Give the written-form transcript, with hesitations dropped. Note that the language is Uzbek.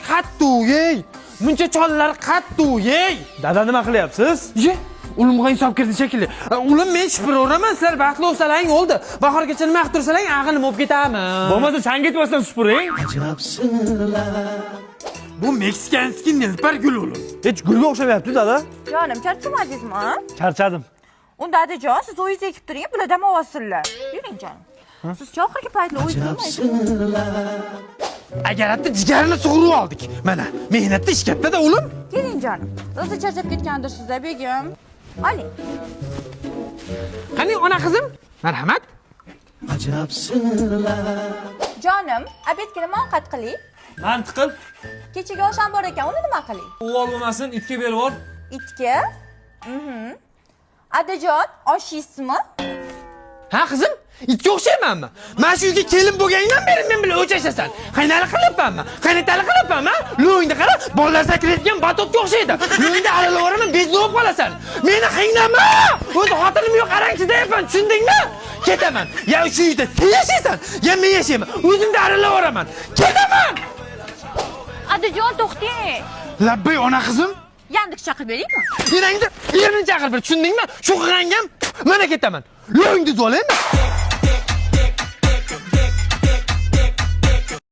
qattu yey. Buncha chollar qattu yey. Dada nima qilyapsiz? Ye, ulimga insof kirdi shekilli. Ulim men shipiraman, sizlar baxtli bo'lsalaring oldi. Bahorgacha nima qilib tursalang, ag'inib olib ketaman. Bo'lmasa chang ketmasdan supuring. Bu meksikanskiy nilpar gul o'lim. Hech gulga o'xshamayapti dada. Jonim, charchamadingizmi? Charchadim. Unda Adajon, siz o'zingiz ekib turing, bular dam olsinlar. Yuring jonim. Siz oxirgi paytda o'ylamaysiz. Agar hatta jigarini sug'urib oldik. Mana, mehnatda ish katta-da o'lim. Keling jonim. Rosa charchab ketgandirsiz-da, begim. Oling. Qani ona qizim? Marhamat. Jonim, obedga nima ovqat qiling? Mantiqil. Kechaga osham bor ekan, uni nima qiling? Uvol bo'lmasin, itga berib ol. Itga? Adajon, oshiysizmi? Ha qizim? Itga o'xshaymanmi? Mana shu uyga kelin bo'lganingdan beri men bilan o'chashasan. Qaynali qilyapmanmi? Qaynotali qilyapmanmi? Lo'yingda qara, bolalar sakrayotgan batotga o'xshaydi. Lo'yingda aralavaraman, bezli bo'lib qolasan. Meni qiynama! O'zi xotinim yo'q, arang chidayapman, tushundingmi? Ketaman. Ya shu uyda sen yashaysan, ya men yashayman. O'zimda aralavaraman. Ketaman! Adajon, to'xting. Labbay ona qizim. Yandiq chaqirib beraymi? Yerangda yerini chaqirib ber, tushundingmi? Shu qilgangam mana ketaman. Lo'yingni zo'laymi?